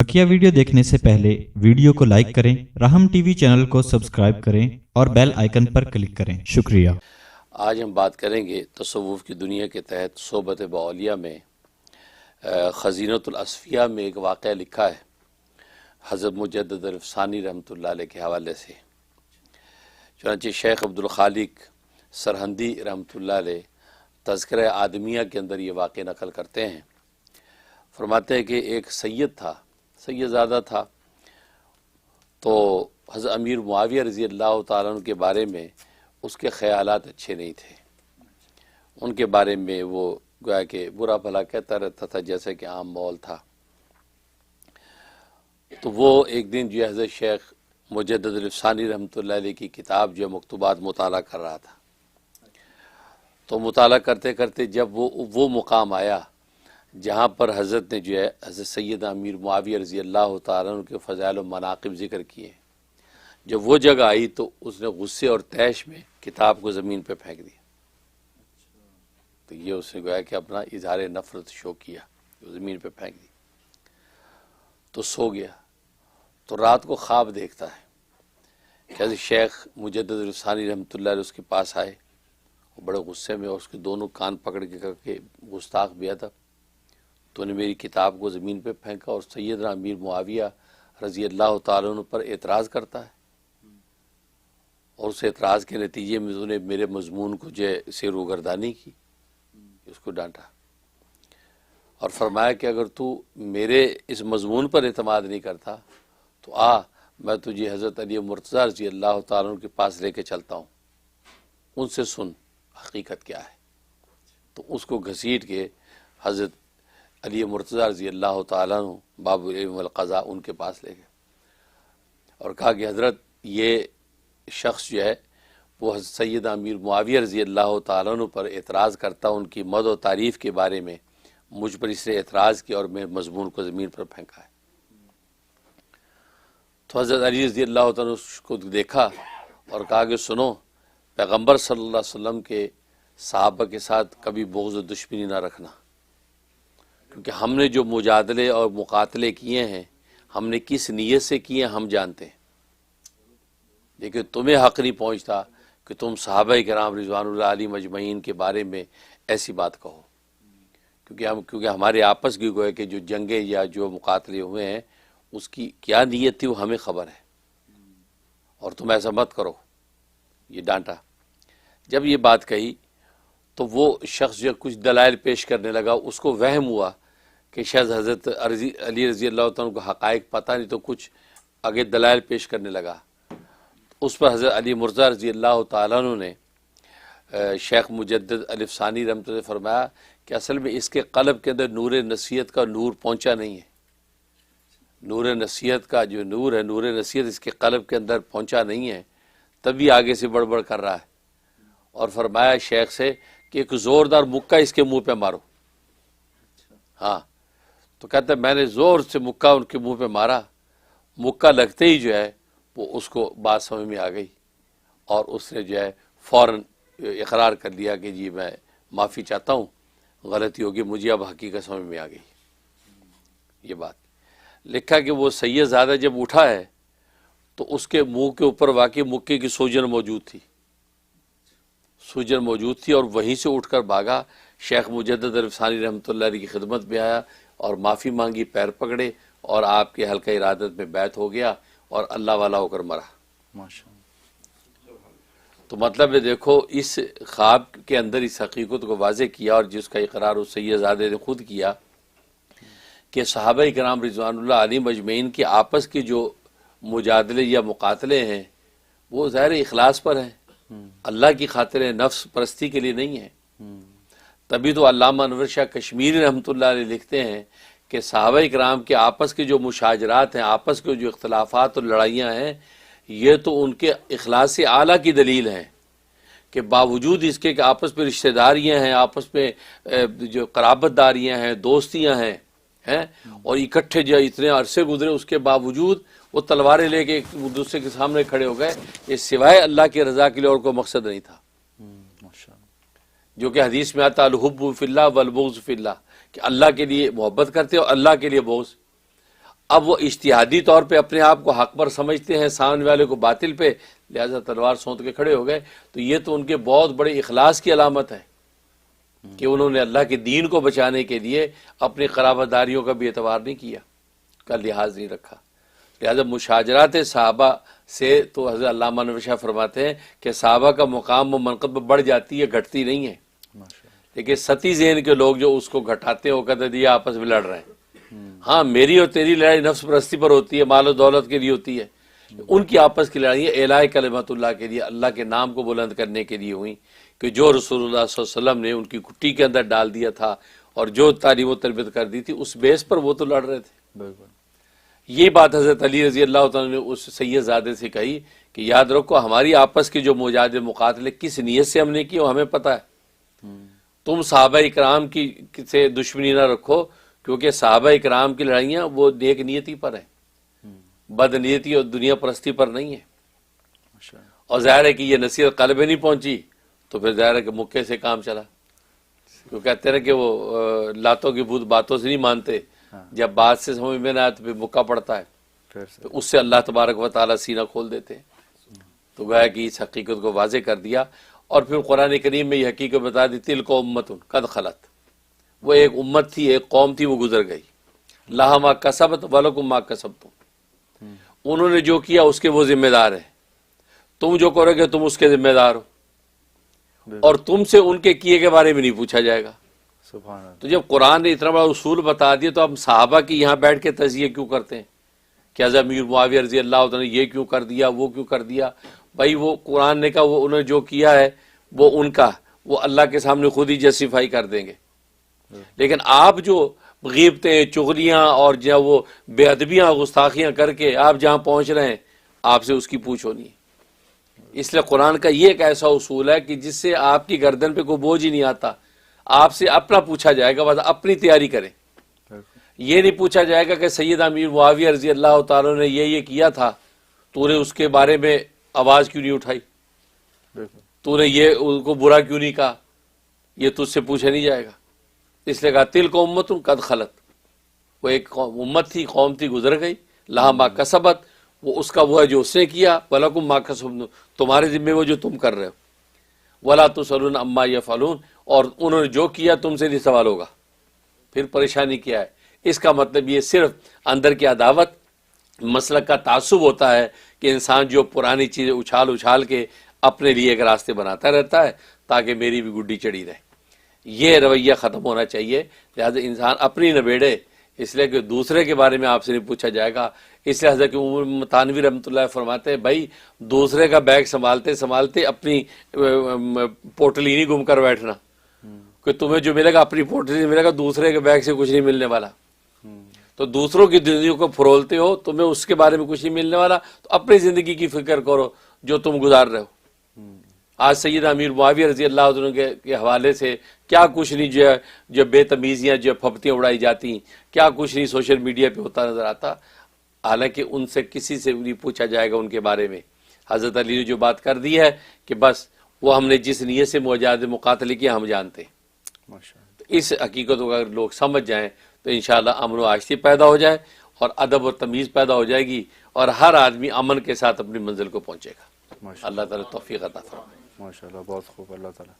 बकिया video देखने से पहले वीडियो को लाइक करें, राहम टीवी चैनल को सब्सक्राइब करें और बेल आइकन पर क्लिक करें। शुक्रिया। आज हम बात करेंगे तसव्वुफ़ की दुनिया के तहत सोबत बाउलिया में ख़ज़ीनतुल असफ़िया में एक वाक़या लिखा है हज़रत मुजद्दिद अल-अफ़सानी रहमतुल्लाह अलैह के हवाले से। चुनांचे शेख अब्दुल खालिक सरहंदी रहमतुल्लाह अलैह तज़किरा आदमिया के अंदर ये वाक़या नकल करते हैं। फरमाते हैं कि एक सैयदज़ादा था, तो हज़रत अमीर मुआविया रज़ी अल्लाह ताला अन्हु के बारे में उसके ख़यालात अच्छे नहीं थे। उनके बारे में वो गोया कि बुरा भला कहता रहता था, जैसे कि आम मौल था। तो वो एक दिन जो है हज़रत शेख मुजद्दिद अल-अफ़सानी रहमतुल्लाह अलैह की किताब जो है मकतूबात मुताला कर रहा था। तो मुताला करते करते जब वो मुकाम आया जहाँ पर हज़रत ने जो है हज़रत सैयदना अमीर मुआविया रज़ी अल्लाह ताला अन्हु के फ़ज़ाइल व मनाक़िब ज़िक्र किए, जब वो जगह आई तो उसने गुस्से और तैश में किताब को ज़मीन पे फेंक दिया। तो ये उसने गोया कि अपना इज़हार नफ़रत शो किया, ज़मीन पे फेंक दी। तो सो गया। तो रात को ख्वाब देखता है कि शेख मुजद्दिद अल-अफ़सानी रहमतुल्लाह अलैह उसके पास आए और बड़े गुस्से में उसके दोनों कान पकड़ के करके गुस्ताख बेअदब, तो ने मेरी किताब को ज़मीन पे फेंका और सैयदना अमीर मुआविया रज़ी अल्लाह ताला अन्हु पर एतराज़ करता है, और उस एतराज़ के नतीजे में उन्होंने मेरे मजमून को जो से रूगर्दानी की, उसको डांटा और फरमाया कि अगर तू मेरे इस मजमून पर एतमाद नहीं करता तो आ, मैं तुझे हज़रत अली मुर्तज़ा रज़ी अल्लाह ताला अन्हु के पास लेके चलता हूँ, उनसे सुन हकीकत क्या है। तो उसको घसीट के हज़रत अली मुर्तज़ा रज़ी अल्लाह ताला अन्हु बाबुल इल्म वल क़ज़ा उनके पास ले गए और कहा कि हज़रत ये शख्स जो है वो हज़रत सैयदना अमीर मुआविया रज़ी अल्लाह ताला अन्हु पर एतराज़ करता, उनकी मद और तारीफ़ के बारे में मुझ पर इसने एतराज़ किया और मैं मजमून को ज़मीन पर फेंका है। तो हज़रत अली रज़ी अल्लाह ताला अन्हु उसको देखा और कहा कि सुनो, पैगम्बर सल्लल्लाहु अलैहि वसल्लम के सहाबा के साथ कभी बुग़्ज़ और दुश्मनी ना रखना, क्योंकि हमने जो मुजादले और मुकातले किए हैं हमने किस नीयत से किए हम जानते हैं, लेकिन तुम्हें हक़ नहीं पहुँचता कि तुम सहाबा किराम रिज़वानुल्लाह अलैहिम अजमईन के बारे में ऐसी बात कहो, क्योंकि हमारे आपस की गोए कि जो जंगे या जो मुकातले हुए हैं उसकी क्या नीयत थी वो हमें ख़बर है, और तुम ऐसा मत करो। ये डांटा। जब ये बात कही तो वो शख्स जो कुछ दलाइल पेश करने लगा, उसको वहम हुआ कि शायद हज़रत अली रज़ी अल्लाह ताला को हक़ाइक़ पता नहीं, तो कुछ आगे दलाइल पेश करने लगा। उस पर हज़रत अली मुर्तज़ा रज़ी अल्लाह ताला अन्हु ने शेख मुजद्दिद अल-अफ़सानी रहमतुल्लाह अलैह फरमाया कि असल में इसके क़ल्ब के अंदर नूर नसीहत का नूर पहुँचा नहीं है। नूर नसीहत का जो नूर है, नूर नसीहत इसके क़ल्ब के अंदर पहुँचा नहीं है, तभी आगे से बड़बड़ कर रहा है। और फरमाया शेख से कि एक ज़ोरदार मुक्का इसके मुंह पे मारो। हाँ, तो कहते हैं मैंने ज़ोर से मुक्का उनके मुंह पे मारा, मुक्का लगते ही जो है वो उसको बात समझ में आ गई और उसने जो है फ़ौरन इकरार कर लिया कि जी मैं माफ़ी चाहता हूँ, गलती होगी, मुझे अब हकीकत समझ में आ गई। ये बात लिखा कि वो सैयदज़ादा जब उठा है तो उसके मुंह के ऊपर वाकई मुक्के की सूजन मौजूद थी और वहीं से उठकर भागा, शेख मुजद्दिद अल-अफ़सानी रहमतुल्लाह अलैह की खिदमत में आया और माफ़ी मांगी, पैर पकड़े और आपके हल्का इरादत में बैत हो गया और अल्लाह वाला होकर मरा। माशाअल्लाह। तो मतलब है देखो, इस ख्वाब के अंदर इस हकीकत को वाज़े किया और जिसका इकरार उस सैयदज़ादे ने खुद किया कि सहाबा किराम रिज़वानुल्लाह अलैहिम अजमईन के आपस के जो मुजादले या मुकातले हैं वो ज़ाहिर इखलास पर हैं, अल्लाह की खातिर है, नफ्स परस्ती के लिए नहीं है। तभी तो अल्लामा अनवर शाह कश्मीरी रहमतुल्लाह अलैह लिखते हैं कि सहाबा किराम के आपस के जो मुशाजरात हैं, आपस के जो इख्तलाफात और लड़ाइयाँ हैं, ये तो उनके इखलास आला की दलील हैं कि बावजूद इसके कि आपस में रिश्तेदारियाँ हैं, आपस में जो क़राबतदारियाँ हैं, दोस्तियाँ हैं और इकट्ठे जो इतने अरसे गुजरे, उसके बावजूद वो तलवारें लेके एक दूसरे के सामने खड़े हो गए, ये सिवाय अल्लाह की रज़ा के लिए और कोई मकसद नहीं था। जो कि हदीस में आता अल-हुब्बु फिल्लाह वल बुग़्ज़ फिल्लाह, कि अल्लाह के लिए मोहब्बत करते और अल्लाह के लिए बुग़्ज़। اب وہ اجتہادی طور پہ اپنے آپ کو حق پر سمجھتے ہیں، سامنے والے کو باطل پہ، لہذا تلوار سونت کے کھڑے ہو گئے. تو یہ تو ان کے بہت بڑے اخلاص کی علامت ہے کہ انہوں نے اللہ کے دین کو بچانے کے لیے اپنی قرابت داریوں کا بھی اعتبار نہیں کیا، کا لحاظ نہیں رکھا. لہذا مشاجرات صحابہ سے تو حضرت علامہ نووی شاہ فرماتے ہیں کہ صحابہ کا مقام و منقب بڑھ جاتی ہے، گھٹتی نہیں ہے. لیکن ستی ذہن کے لوگ جو اس کو گھٹاتے ہیں وہ کہتے ہیں یہ آپس میں لڑ رہے ہیں. ہاں میری اور تیری لڑائی نفس پرستی پر ہوتی ہے، مال و دولت کے لیے ہوتی ہے. ان کی آپس کی لڑائی اعلاء کلمت اللہ کے لیے، اللہ کے نام کو بلند کرنے کے لیے ہوئی، کہ جو رسول اللہ صلی اللہ علیہ وسلم نے ان کی کٹی کے اندر ڈال دیا تھا اور جو تعلیم و تربیت کر دی تھی اس بیس پر وہ تو لڑ رہے تھے. بالکل. یہ بات حضرت علی رضی اللہ تعالیٰ نے اس سید زادے سے کہی کہ یاد رکھو ہماری آپس کے جو مجاہدے مقاتلے کس نیت سے ہم نے کی وہ ہمیں پتہ ہے. تم صحابہ اکرام کی سے دشمنی نہ رکھو، کیونکہ صحابہ اکرام کی لڑائیاں وہ نیک نیتی پر ہیں، بد نیتی اور دنیا پرستی پر نہیں ہے. اور ظاہر ہے کہ یہ نصیحت قلب نہیں پہنچی تو پھر ظاہر ہے کہ مکے سے کام چلا. کیوں کہتے ہیں کہ وہ لاتوں کی بھوت باتوں سے نہیں مانتے، جب بات سے سمجھ میں نہ آئے تو پھر مکہ پڑتا ہے، تو اس سے اللہ تبارک و تعالیٰ سینہ کھول دیتے ہیں. تو گویا کہ اس حقیقت کو واضح کر دیا. اور پھر قرآن کریم میں یہ حقیقت بتا دی تلک امت قد خلت، وہ ایک امت تھی، ایک قوم تھی، وہ گزر گئی. لہا ما کسبت ولکم ما کسبتم، انہوں نے جو کیا اس کے وہ ذمہ دار ہیں، تم جو کرو گے تم اس کے ذمہ دار ہو، اور تم سے ان کے کیے کے بارے میں نہیں پوچھا جائے گا. سبحان اللہ. تو جب قرآن نے اتنا بڑا اصول بتا دیا تو ہم صحابہ کی یہاں بیٹھ کے تجزیہ کیوں کرتے ہیں کہ حضرت امیر معاویہ رضی اللہ عنہ نے یہ کیوں کر دیا، وہ کیوں کر دیا؟ بھائی وہ قرآن نے کہا وہ انہوں نے جو کیا ہے وہ ان کا، وہ اللہ کے سامنے خود ہی جسٹیفائی کر دیں گے. لیکن آپ جو غیبتیں، چغلیاں اور جو وہ بے ادبیاں، گستاخیاں کر کے آپ جہاں پہنچ رہے ہیں، آپ سے اس کی پوچھ ہونی ہے. اس لیے قرآن کا یہ ایک ایسا اصول ہے کہ جس سے آپ کی گردن پہ کوئی بوجھ ہی نہیں آتا. آپ سے اپنا پوچھا جائے گا، بس اپنی تیاری کریں. یہ نہیں پوچھا جائے گا کہ سید امیر معاویہ رضی اللہ تعالیٰ نے یہ کیا تھا، تو نے اس کے بارے میں آواز کیوں نہیں اٹھائی، تو نے یہ ان کو برا کیوں نہیں کہا. یہ تجھ سے پوچھا نہیں جائے گا. اس لیے کہا تلک امت قد خلت، وہ ایک امت تھی، قوم تھی، گزر گئی. لہا ما کسبت، وہ اس کا وہ ہے جو اس نے کیا، ولکم ما کسبتم، تمہارے ذمہ وہ جو تم کر رہے ہو. ولا تسألون عما یفعلون، اور انہوں نے جو کیا تم سے نہیں سوال ہوگا. پھر پریشانی کیا ہے؟ اس کا مطلب یہ صرف اندر کی عداوت، مسلک کا تعصب ہوتا ہے کہ انسان جو پرانی چیزیں اچھال اچھال کے اپنے لیے ایک راستے بناتا رہتا ہے تاکہ میری بھی گڈی چڑھی رہے. یہ رویہ ختم ہونا چاہیے. لہذا انسان اپنی نبیڑے، اس لیے کہ دوسرے کے بارے میں آپ سے نہیں پوچھا جائے گا. اس لیے حضرت عمر تانوی رحمۃ اللہ فرماتے ہیں بھائی دوسرے کا بیگ سنبھالتے سنبھالتے اپنی پوٹلی نہیں گم کر بیٹھنا، کہ تمہیں جو ملے گا اپنی پوٹلی ملے گا، دوسرے کے بیگ سے کچھ نہیں ملنے والا. تو دوسروں کی زندگی کو فرولتے ہو، تمہیں اس کے بارے میں کچھ نہیں ملنے والا، تو اپنی زندگی کی فکر کرو جو تم گزار رہے ہو. آج سید امیر معاویہ رضی اللہ عنہ کے حوالے سے کیا کچھ نہیں جو بے تمیزیاں، جو پھپتیاں اڑائی جاتی، کیا کچھ نہیں سوشل میڈیا پہ ہوتا نظر آتا، حالانکہ ان سے کسی سے نہیں پوچھا جائے گا ان کے بارے میں. حضرت علی نے جو بات کر دی ہے کہ بس وہ ہم نے جس نیت سے مجاہدے مقاتلے کیا ہم جانتے ہیں. اس حقیقت کو اگر لوگ سمجھ جائیں تو انشاءاللہ امن و آشتی پیدا ہو جائے اور ادب اور تمیز پیدا ہو جائے گی، اور ہر آدمی امن کے ساتھ اپنی منزل کو پہنچے گا. اللہ تعالیٰ توفیق عطا فرمائے. ماشاءاللہ، بہت خوب. اللہ تعالیٰ